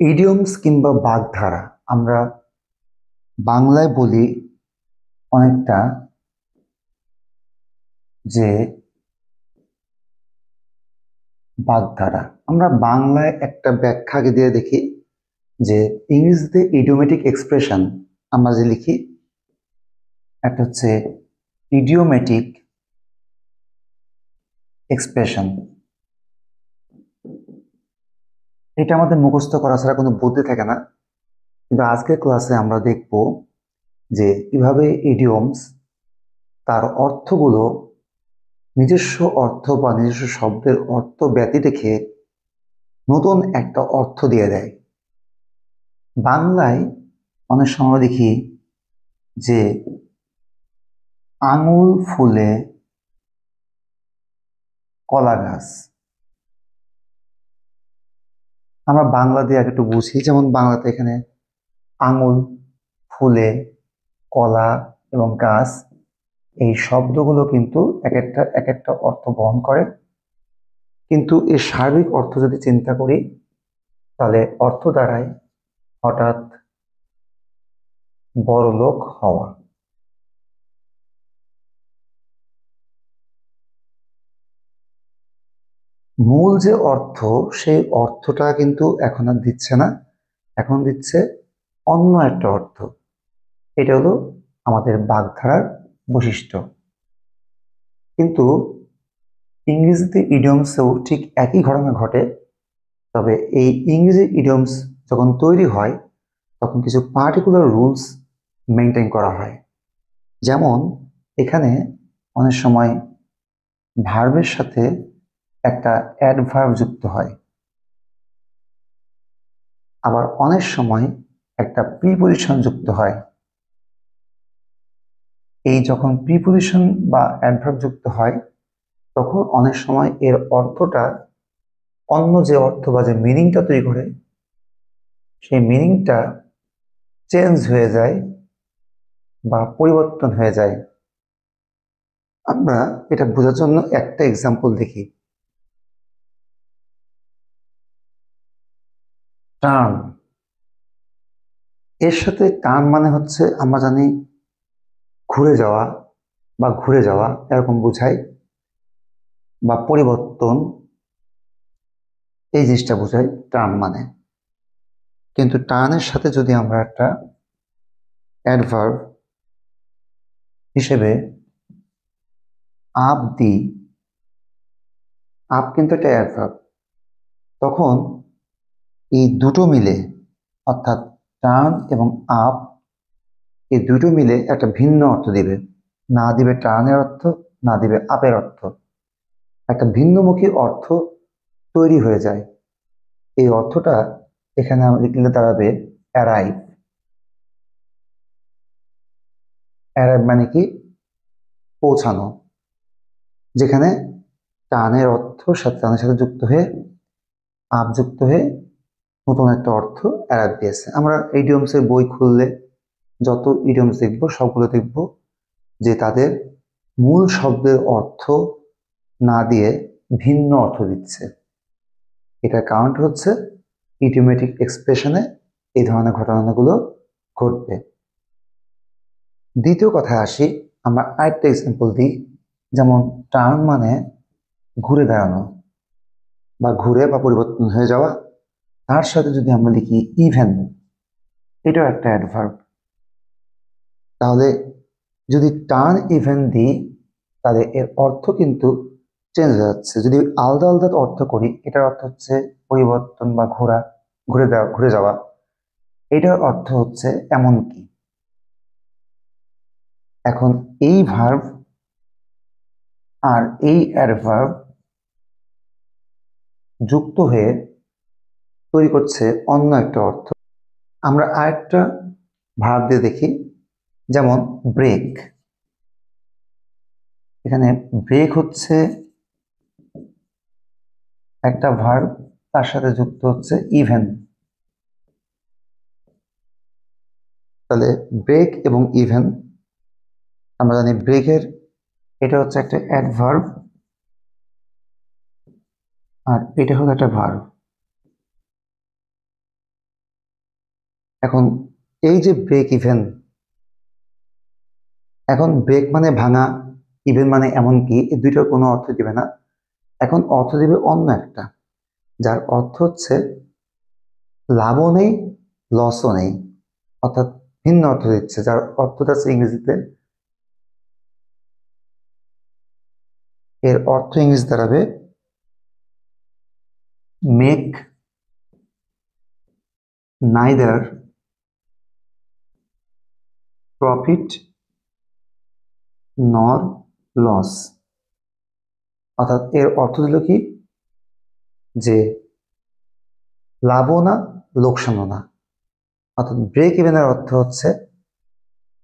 Idioms কিংবা বাগধারা আমরা বাংলায় বলি অনেকটা যে বাগধারা। আমরা বাংলায় একটা ব্যাখ্যা আগে দিয়ে দেখি যে ইংরেজিতে ইডিওমেটিক এক্সপ্রেশন আমরা যে লিখি একটা হচ্ছে ইডিওমেটিক এক্সপ্রেশন। এটা আমাদের মুখস্থ করা ছাড়া কোনো বুদ্ধি থাকে না, কিন্তু আজকের ক্লাসে আমরা দেখব যে কিভাবে ইডিয়মস তার অর্থগুলো নিজস্ব অর্থ বা নিজস্ব শব্দের অর্থ ব্যতি রেখে নতুন একটা অর্থ দিয়ে দেয়। বাংলায় অনেক সময় দেখি যে আঙুল ফুলে কলা গাছ। আমরা বাংলা দিয়ে আগে একটু বুঝি, যেমন বাংলাতে এখানে আঙুল, ফুলে, কলা এবং গাছ এই শব্দগুলো কিন্তু এক একটা অর্থ বহন করে, কিন্তু এর সার্বিক অর্থ যদি চিন্তা করি তাহলে অর্থ দাঁড়ায় হঠাৎ বড়লোক হওয়া। মূল যে অর্থ সেই অর্থটা কিন্তু এখন আর দিচ্ছে না, এখন দিচ্ছে অন্য একটা অর্থ। এটা হলো আমাদের বাগধারার বৈশিষ্ট্য। কিন্তু ইংরেজিতে ইডিয়মসেও ঠিক একই ঘটনা ঘটে, তবে এই ইংরেজি ইডিয়মস যখন তৈরি হয় তখন কিছু পার্টিকুলার রুলস মেনটেন করা হয়। যেমন এখানে অনেক সময় ভার্বের সাথে একটা অ্যাডভার্ব যুক্ত হয়, আবার অনেক সময় একটা প্রিপজিশন যুক্ত হয়। এই যখন প্রিপজিশন বা অ্যাডভার্ব যুক্ত হয় তখন অনেক সময় এর অর্থটা অন্য যে অর্থ বা যে মিনিংটা তৈরি করে সেই মিনিংটা চেঞ্জ হয়ে যায় বা পরিবর্তন হয়ে যায়। আমরা এটা বোঝার জন্য একটা এক্সাম্পল দেখি। টার্ন, এর সাথে টার্ন মানে হচ্ছে আমরা জানি ঘুরে যাওয়া বা ঘুরে যাওয়া এরকম বোঝায়, বা পরিবর্তন, এই জিনিসটা বোঝায় টার্ন মানে। কিন্তু টার্নের সাথে যদি আমরা একটা অ্যাডভার্ব হিসেবে আপ দিই, আপ কিন্তু একটা অ্যাডভার্ব, তখন এই দুটো মিলে অর্থাৎ টার্ন এবং আপ এই দুটো মিলে একটা ভিন্ন অর্থ দিবে। না দিবে টার্নের অর্থ, না দিবে আপের অর্থ, একটা ভিন্নমুখী অর্থ তৈরি হয়ে যায়। এই অর্থটা এখানে আমরা লিখলে দাঁড়াবে অ্যারাইভ। অ্যারাইভ মানে কি? পৌঁছানো। যেখানে টানের অর্থ সাথে টানের সাথে যুক্ত হয়ে আপ যুক্ত হয়ে নতুন একটা অর্থ অ্যারাইভ দিয়েছে। আমরা ইডিয়মসের বই খুললে যত ইডিয়মস দেখবো সবগুলো দেখবো যে তাদের মূল শব্দের অর্থ না দিয়ে ভিন্ন অর্থ দিচ্ছে। এটার কারণটা হচ্ছে ইডিওমেটিক এক্সপ্রেশনে এই ধরনের ঘটনাগুলো ঘটবে। দ্বিতীয় কথায় আসি, আমরা আরেকটা এক্সাম্পল দিই। যেমন টার্ন মানে ঘুরে দাঁড়ানো বা ঘুরে বা পরিবর্তন হয়ে যাওয়া, তার সাথে যদি আমরা লিখি ইভেন, এটাও একটা অ্যাডভার্ব। তাহলে যদি টার্ন ইভেন দিই তাহলে এর অর্থ কিন্তু চেঞ্জ হয়ে যাচ্ছে। যদি আলাদা আলাদা অর্থ করি, এটার অর্থ হচ্ছে পরিবর্তন বা ঘোরা, ঘুরে যাওয়া। এটার অর্থ হচ্ছে এমনকি। এখন এই ভার্ব আর এই অ্যাডভার্ব যুক্ত হয়ে তৈরি করছে অন্য একটা অর্থ। আমরা আরেকটা ভার্ব দিয়ে দেখি, যেমন ব্রেক। এখানে ব্রেক হচ্ছে একটা ভার্ব, তার সাথে যুক্ত হচ্ছে ইভেন। তাহলে ব্রেক এবং ইভেন, আমরা জানি ব্রেকের এটা হচ্ছে একটা অ্যাডভার্ব আর এটা হলো একটা ভার্ব। এখন এই যে ব্রেক ইভেন, এখন ব্রেক মানে ভাঙা, ইভেন মানে এমন কি, এই দুইটার কোনো অর্থ দিবে না। এখন অর্থ দিবে অন্য একটা, যার অর্থ হচ্ছে লাভও নেই লসও নেই, অর্থাৎ ভিন্ন অর্থ দিচ্ছে, যার অর্থটা হচ্ছে ইংরেজিতে, এর অর্থ ইংরেজি দাঁড়াবে মেক নাইদার প্রফিট নর লস। অর্থাৎ এর অর্থ দিল কি, যে লাভও না লোকসানও না। অর্থাৎ ব্রেক ইভেনের অর্থ হচ্ছে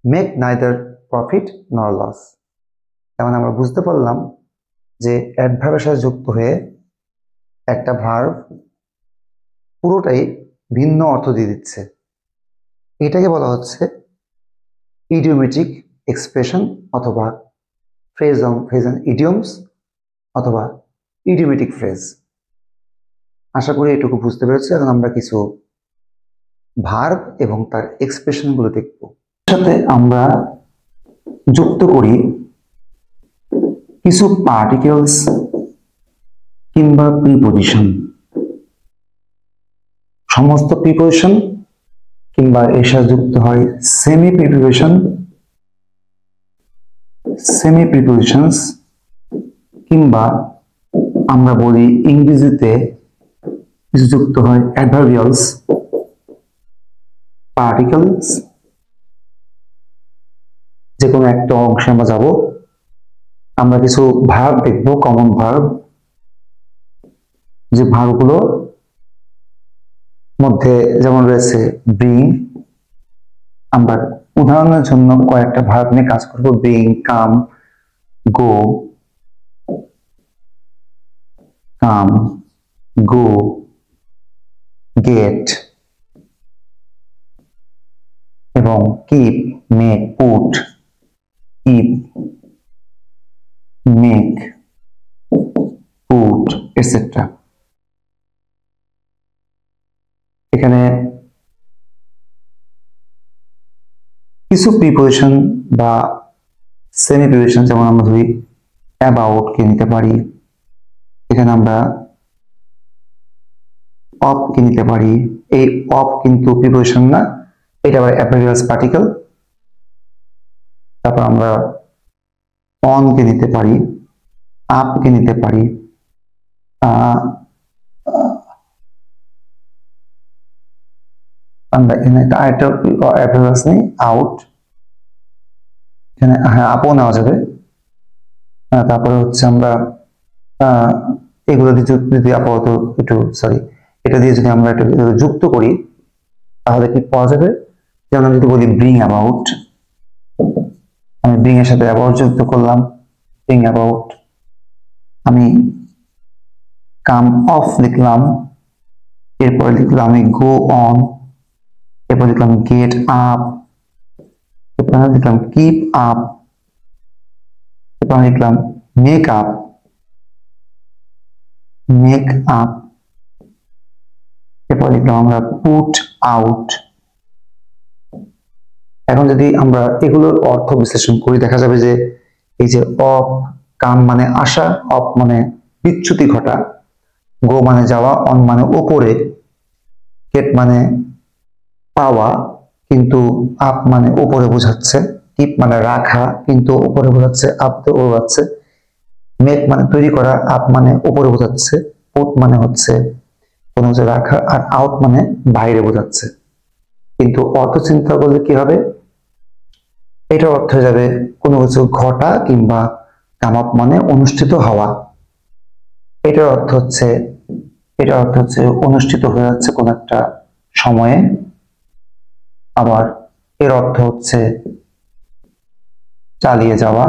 মেক নাইদার প্রফিট নর লস। যেমন আমরা বুঝতে পারলাম যে অ্যাডভার্বের সাথে যুক্ত হয়ে একটা ভার্ব পুরোটাই ভিন্ন অর্থ দিয়ে দিচ্ছে, এটাকে বলা হচ্ছে ইডিওমেটিক এক্সপ্রেশন অথবা ফ্রেজ অ্যান্ড ইডিয়মস অথবা ইডিওমেটিক ফ্রেজ। আশা করি এটুকু বুঝতে পেরেছি। এখন আমরা কিছু ভার্ব এবং তার এক্সপ্রেশনগুলো দেখব। সাথে আমরা যুক্ত করি কিছু পার্টিকেলস কিংবা প্রিপোজিশন। সমস্ত প্রিপোজিশন কিংবা এর সাথে যুক্ত হয় সেমি প্রিপোজিশনস, কিংবা আমরা বলি ইংরেজিতে কিছু যুক্ত হয় অ্যাডভার্বিয়ালস, পার্টিকেলস। যে কোনো একটা অংশে আমরা যাব, আমরা কিছু ভার্ব দেখব, কমন ভার্ব, যে ভার্বগুলো মধ্যে যেমন রয়েছে ব্রিং। আমরা উদাহরণের জন্য কয়েকটা ভার্ব নিয়ে কাজ করব। ব্রিং, কাম, গো, গেট, এবং কিপ, মেক, পুট, ইট, মেক, পুট, এটসেট্রা। এখানে কিছু প্রিপোজিশন বা সেমি প্রিপোজিশন, যেমন আমরা ধরি অ্যাবাউট কে নিতে পারি, এখানে আমরা অফ কে নিতে পারি। এই অফ কিন্তু প্রিপোজিশন না, এটা আবার অ্যাডভার্বিয়াল পার্টিকেল। তারপর আমরা অন কে নিতে পারি, আপ কে নিতে পারি, আমরা এখানে আরেকটা অ্যাডভার্বিয়াল নেই, আউট। এখানে হ্যাঁ আপও নেওয়া যাবে। তারপরে হচ্ছে আমরা এগুলো দিয়ে যদি আপাতত একটু এটা দিয়ে যদি আমরা একটু যুক্ত করি তাহলে কি পাওয়া যাবে। যেমন আমি যদি বলি ব্রিং অ্যাবাউট, আমি ব্রিং এর সাথে অ্যাবাউট যুক্ত করলাম, ব্রিং অ্যাবাউট। আমি কাম অফ লিখলাম, এরপরে লিখলাম আমি গো অন, এরপর লিখলাম গেট আপ, এরপর লিখলাম কিপ আপ, এরপর লিখলাম মেক আপ, এরপর লিখলাম আমরা পুট আউট। এখন যদি আমরা এগুলোর অর্থ বিশ্লেষণ করি, দেখা যাবে যে এই যে অফ, কাম মানে আসা, অফ মানে বিচ্যুতি ঘটা, গো মানে যাওয়া, অন মানে উপরে, গেট মানে পাওয়া কিন্তু আপ মানে উপরে বোঝাচ্ছে, কিপ মানে রাখা কিন্তু উপরে বোঝাচ্ছে, আপ তো বোঝাচ্ছে, মেক মানে তৈরি করা, আপ মানে উপরে বোঝাচ্ছে, পুট মানে হচ্ছে কোনো কিছু রাখা, আর আউট মানে বাইরে বোঝাচ্ছে। কিন্তু অর্থ চিন্তা করলে কি হবে, এটা অর্থ হয়ে যাবে কোনো কিছু ঘটা কিংবা কাম আপ মানে অনুষ্ঠিত হওয়া। এটার অর্থ হচ্ছে অনুষ্ঠিত হয়ে যাচ্ছে কোন একটা সময়ে। আবার এর অর্থ হচ্ছে চালিয়ে যাওয়া,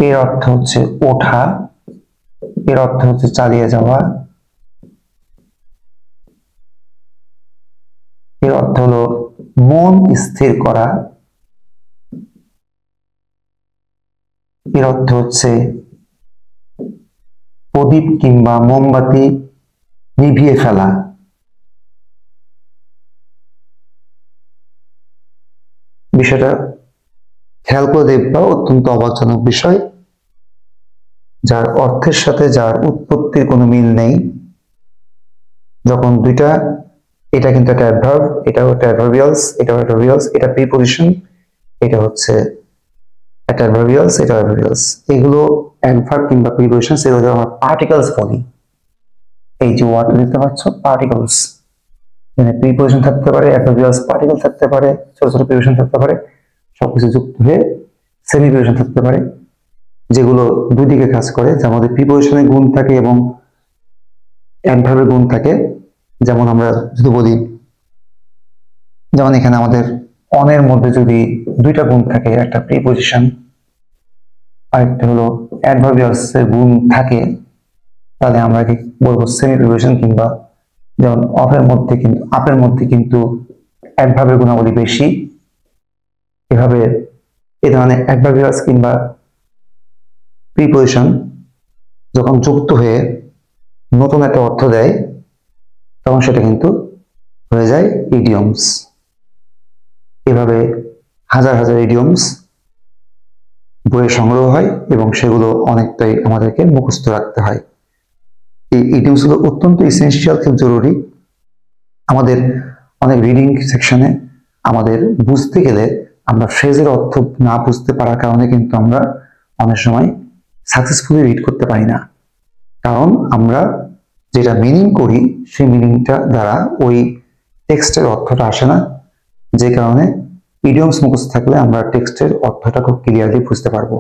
এর অর্থ হচ্ছে ওঠা, এর অর্থ হচ্ছে চালিয়ে যাওয়া, এর অর্থ হলো মন স্থির করা, এর অর্থ হচ্ছে প্রদীপ কিংবা মোমবাতি নিভিয়ে ফেলা। বিষয়টা খেয়াল করে দেখবা, অত্যন্ত অবাকজনক বিষয়, যার অর্থের সাথে যার উৎপত্তির কোনো মিল নেই। যখন দুইটা, এটা কিন্তু একটা অ্যাডভার্ব, এটাও একটা অ্যাডভার্বিয়ালস, এটাও অ্যাডভার্বিয়ালস, এটা প্রিপজিশন, এটা হচ্ছে একটা অ্যাডভার্বিয়ালস, এটা অ্যাডভার্বিয়ালস। এগুলো অ্যাডভার্ব কিংবা প্রিপজিশন, সেগুলো আমরা পার্টিকেলস বলি। এই যে ওয়ার্ড দেখতে পাচ্ছ, পার্টিকেলস, এখানে প্রিপজিশন থাকতে পারে, অ্যাডভার্বিয়ালস পার্টিকেল থাকতে পারে, ছোট ছোট প্রিপজিশন থাকতে পারে, সবকিছু যুক্ত হয়ে সেমি প্রিপজিশন থাকতে পারে, যেগুলো দুই দিকে কাজ করে, যার মধ্যে প্রিপজিশনের গুণ থাকে এবং অ্যাডভার্বের গুণ থাকে। যেমন আমরা যদি বলি, যেমন এখানে আমাদের অনের মধ্যে যদি দুইটা গুণ থাকে, একটা প্রিপজিশন আরেকটা হলো অ্যাডভার্বিয়ালস এর গুণ থাকে, তাহলে আমরা কি বলবো সেমি প্রিপজিশন। কিংবা যেমন অফের মধ্যে কিন্তু, আপের মধ্যে কিন্তু অ্যাডভার্বের গুণাবলী বেশি। এভাবে এই ধরনের অ্যাডভার্বিয়ালস কিংবা প্রিপজিশন যখন যুক্ত হয়ে নতুন একটা অর্থ দেয়, তখন সেটা কিন্তু হয়ে যায় ইডিয়মস। এভাবে হাজার হাজার ইডিয়মস বইয়ে সংগ্রহ হয় এবং সেগুলো অনেকটাই আমাদেরকে মুখস্থ রাখতে হয়। এই ইডিয়মস গুলো অত্যন্ত ইসেনশিয়াল, খুব জরুরি। আমাদের অনেক রিডিং সেকশনে আমাদের বুঝতে গেলে আমরা ফ্রেজের অর্থ না বুঝতে পারার কারণে কিন্তু আমরা অনেক সময় সাকসেসফুলি রিড করতে পারি না। কারণ আমরা যেটা মিনিং করি সেই মিনিংটা দ্বারা ওই টেক্সটের অর্থটা আসে না, যে কারণে ইডিয়মস মুখস্থ থাকলে আমরা টেক্সটের অর্থটা খুব ক্লিয়ারলি বুঝতে পারবো।